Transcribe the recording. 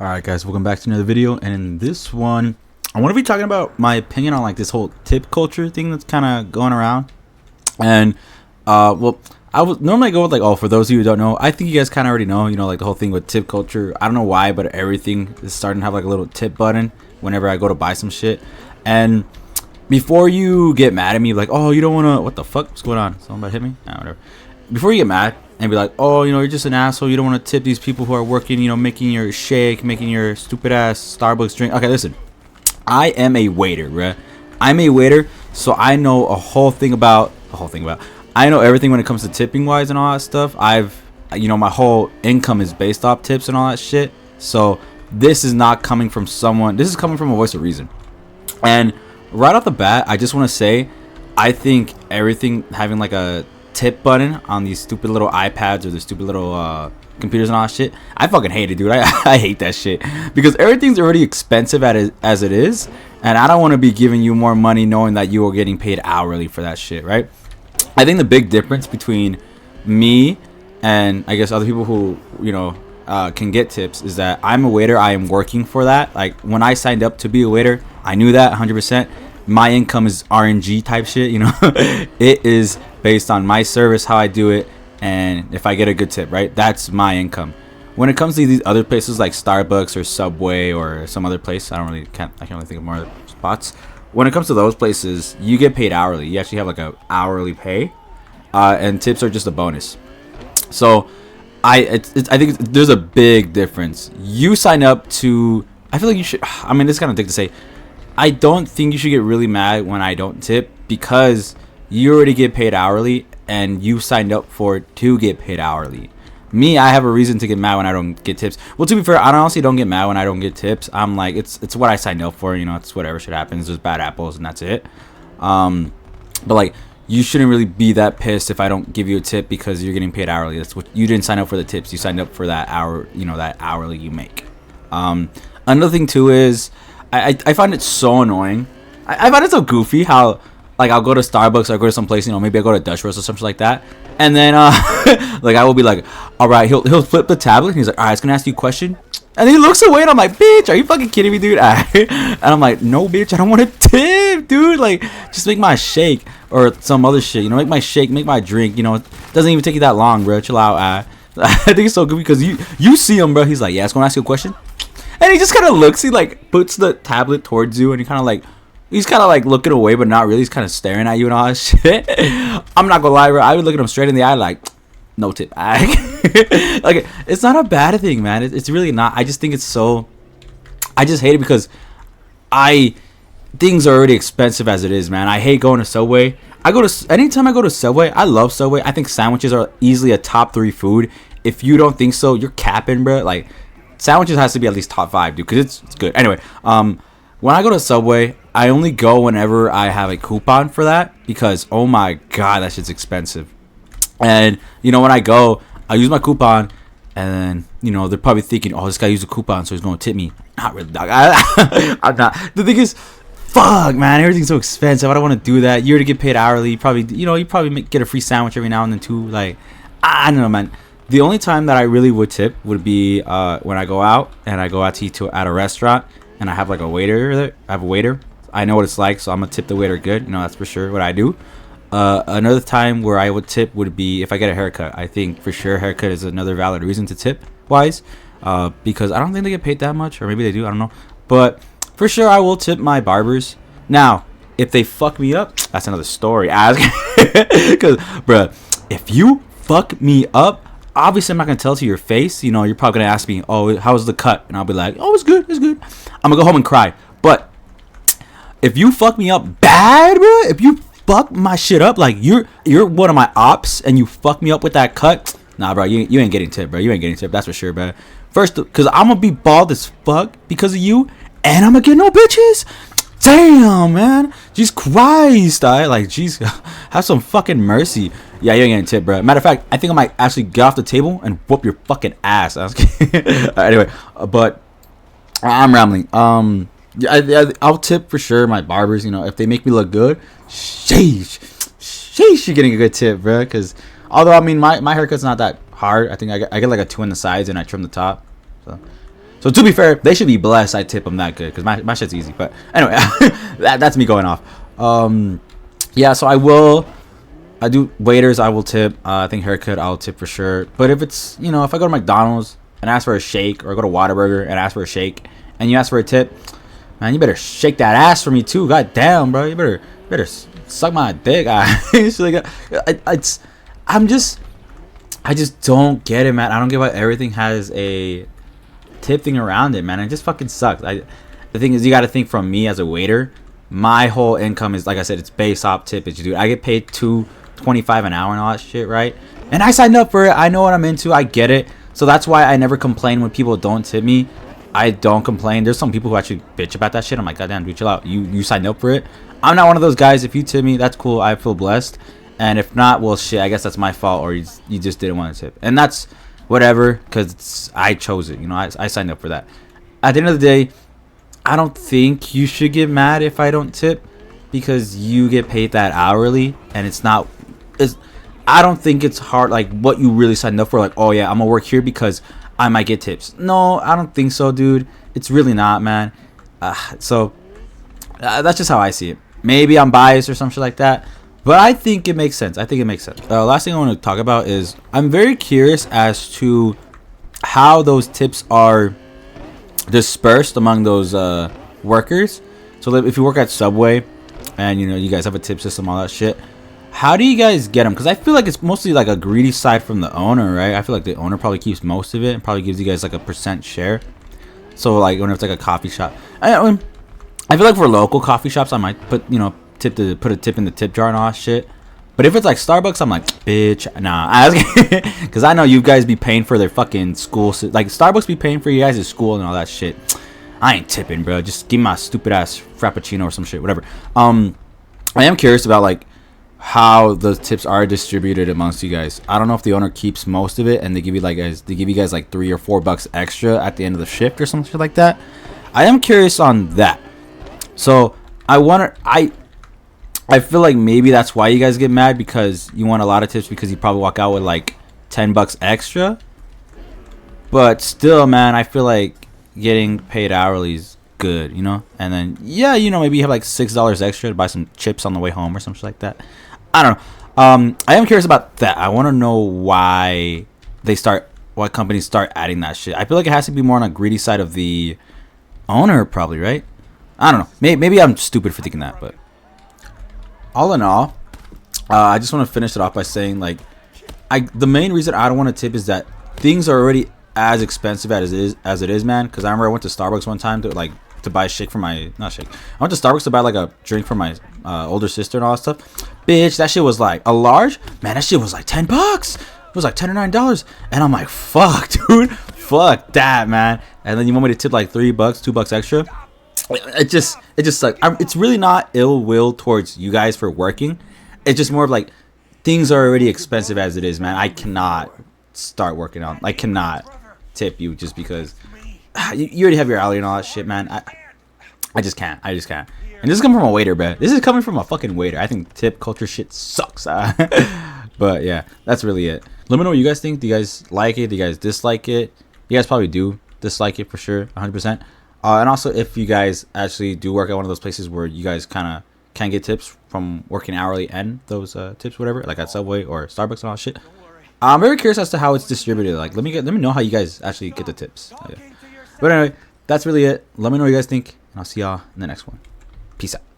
Alright guys, welcome back to another video, and in this one I want to be talking about my opinion on like this whole tip culture thing that's kind of going around. And well, I would normally go with like, oh, for those of you who don't know, I think you guys kind of already know, like the whole thing with tip culture. I don't know why, but everything is starting to have like a little tip button whenever I go to buy some shit. And before you get mad at me like, oh, you don't want to, what the fuck, what's going on, someone about to hit me? Nah, whatever. Before you get mad and be like, oh, you're just an asshole, you don't want to tip these people who are working, making your shake, making your stupid ass Starbucks drink. Okay, listen, I am a waiter, bruh. I'm a waiter, so I know I know everything when it comes to tipping wise and all that stuff. My whole income is based off tips and all that shit. So this is not coming from someone, this is coming from a voice of reason. And right off the bat, I just want to say, I think everything having like a tip button on these stupid little iPads or the stupid little computers and all that shit, I fucking hate it, dude. I hate that shit because everything's already expensive as it is, and I don't want to be giving you more money knowing that you are getting paid hourly for that shit, right? I think the big difference between me and I guess other people who can get tips is that I'm a waiter. I am working for that. Like when I signed up to be a waiter, I knew that 100%. My income is RNG type shit, it is based on my service, how I do it, and if I get a good tip, right? That's my income. When it comes to these other places like Starbucks or Subway or some other place, I can't really think of more other spots. When it comes to those places, you get paid hourly. You actually have like a hourly pay, and tips are just a bonus. So I think there's a big difference. You sign up to, I feel like you should, I mean, it's kind of dick to say, I don't think you should get really mad when I don't tip because you already get paid hourly and you signed up for it to get paid hourly. Me, I have a reason to get mad when I don't get tips. Well, to be fair, I honestly don't get mad when I don't get tips. I'm like, it's what I signed up for, it's whatever shit happens. There's bad apples and that's it. But like, you shouldn't really be that pissed if I don't give you a tip because you're getting paid hourly. That's what you didn't sign up for, the tips. You signed up for that hour, that hourly you make. Another thing too is I find it so annoying. I find it so goofy how like I'll go to Starbucks or go to some place, maybe I go to Dutch Roast or something like that, and then like I will be like, all right, he'll flip the tablet and he's like, all right, it's gonna ask you a question, and then he looks away and I'm like, bitch, are you fucking kidding me, dude? And I'm like, no, bitch, I don't want to tip, dude. Like, just make my shake or some other shit, make my shake, make my drink. It doesn't even take you that long, bro. Chill out. I think it's so goofy because you see him, bro. He's like, yeah, it's gonna ask you a question. And he just kind of looks, he like puts the tablet towards you and he's kind of like looking away, but not really. He's kind of staring at you and all that shit. I'm not gonna lie, bro. I would look at him straight in the eye like, no tip. Like, it's not a bad thing, man. It's really not. I just think I just hate it because things are already expensive as it is, man. I hate going to Subway. Anytime I go to Subway, I love Subway. I think sandwiches are easily a top 3 food. If you don't think so, you're capping, bro. Like, sandwiches has to be at least top 5, dude, because it's good. Anyway, when I go to Subway, I only go whenever I have a coupon for that because, oh my god, that shit's expensive. And, when I go, I use my coupon, and then, they're probably thinking, oh, this guy used a coupon, so he's going to tip me. Not really, dog. I'm not. The thing is, fuck, man, everything's so expensive. I don't want to do that. You're to get paid hourly. You probably get a free sandwich every now and then, too. Like, I don't know, man. The only time that I really would tip would be when I go out and I go out to eat at a restaurant and I have like a waiter there. I have a waiter. I know what it's like, so I'm gonna tip the waiter good. That's for sure what I do. Another time where I would tip would be if I get a haircut. I think for sure haircut is another valid reason to tip wise, because I don't think they get paid that much, or maybe they do. I don't know, but for sure I will tip my barbers. Now, if they fuck me up, that's another story. Because, bruh, if you fuck me up, obviously I'm not gonna tell to your face. You're probably gonna ask me, oh, how was the cut? And I'll be like, oh, it's good. I'm gonna go home and cry. But if you fuck me up bad, bro, if you fuck my shit up, like you're one of my ops and you fuck me up with that cut, nah, bro, you ain't getting tipped, bro. You ain't getting tipped, that's for sure, bro. First, because I'm gonna be bald as fuck because of you, and I'm gonna get no bitches. Damn, man. Jesus Christ, jeez, have some fucking mercy. Yeah, you ain't getting tipped, bro. Matter of fact, I think I might actually get off the table and whoop your fucking ass. Anyway, but I'm rambling. I'll tip for sure my barbers. If they make me look good, sheesh, you're getting a good tip, bro. Because although I mean my haircut's not that hard, I think I get like a 2 in the sides and I trim the top. So So to be fair, they should be blessed I tip them that good, because my shit's easy. But anyway, that's me going off. Yeah, so I do waiters, I will tip. I think haircut, I'll tip for sure. But if it's, you know, if I go to McDonald's and ask for a shake, or I go to Whataburger and ask for a shake, and you ask for a tip, man, you better shake that ass for me too. God damn, bro, you better suck my dick. I just don't get it, man. I don't get why everything has a tip thing around it, man. It just fucking sucks. The thing is, you got to think from me as a waiter. My whole income is, like I said, it's based off tippage, dude. I get paid $2.25 an hour and all that shit, right? And I signed up for it. I know what I'm into. I get it. So that's why I never complain when people don't tip me. I don't complain. There's some people who actually bitch about that shit. I'm like, goddamn, dude, chill out. You signed up for it. I'm not one of those guys. If you tip me, that's cool. I feel blessed. And if not, well, shit, I guess that's my fault, or you just didn't want to tip. And that's whatever, because I chose it. You know, I signed up for that. At the end of the day, I don't think you should get mad if I don't tip, because you get paid that hourly, and I don't think it's hard, like, what you really signed up for. Like, oh, yeah, I'm going to work here because I might get tips. No, I don't think so, dude. It's really not, man. So that's just how I see it. Maybe I'm biased or some shit like that. But I think it makes sense. Last thing I want to talk about is I'm very curious as to how those tips are dispersed among those workers. So if you work at Subway and, you know, you guys have a tip system, all that shit, how do you guys get them? Because I feel like it's mostly like a greedy side from the owner, right? I feel like the owner probably keeps most of it and probably gives you guys like a % share. So like when it's like a coffee shop, I feel like for local coffee shops, I might put a tip in the tip jar and all that shit. But if it's like Starbucks, I'm like, bitch, nah. Because I know you guys be paying for their fucking school. Like Starbucks be paying for you guys' school and all that shit. I ain't tipping, bro. Just give me my stupid ass frappuccino or some shit, whatever. I am curious about like how the tips are distributed amongst you guys. I don't know if the owner keeps most of it and they give you guys like $3 or $4 extra at the end of the shift or something like that. I am curious on that. So I feel like maybe that's why you guys get mad, because you want a lot of tips because you probably walk out with like $10 extra. But still, man, I feel like getting paid hourly is good, you know? And then, yeah, you know, maybe you have like $6 extra to buy some chips on the way home or something like that. I don't know. I am curious about that. I want to know why companies start adding that shit. I feel like it has to be more on a greedy side of the owner, probably, right? I don't know. Maybe I'm stupid for thinking that, but all in all, I just want to finish it off by saying, like, the main reason I don't want to tip is that things are already as expensive as it is, man. Because I remember I went to Starbucks one time to buy a shake for my I went to Starbucks to buy like a drink for my older sister and all that stuff. Bitch, that shit was like a large, man. That shit was like $10. It was like $10 or $9, and I'm like, fuck, dude, fuck that, man. And then you want me to tip like $3, $2 extra? It just sucks. It's really not ill will towards you guys for working. It's just more of like things are already expensive as it is, man. I cannot start working on. I cannot tip you just because you already have your alley and all that shit, man. I just can't. And this is coming from a waiter, bro. This is coming from a fucking waiter. I think tip culture shit sucks. But yeah, that's really it. Let me know what you guys think. Do you guys like it? Do you guys dislike it? You guys probably do dislike it for sure, 100%. And also, if you guys actually do work at one of those places where you guys kind of can get tips from working hourly and those tips, whatever, like at Subway or Starbucks and all that shit, I'm very curious as to how it's distributed. Like, let me know how you guys actually get the tips. But anyway, that's really it. Let me know what you guys think, and I'll see y'all in the next one. Peace out.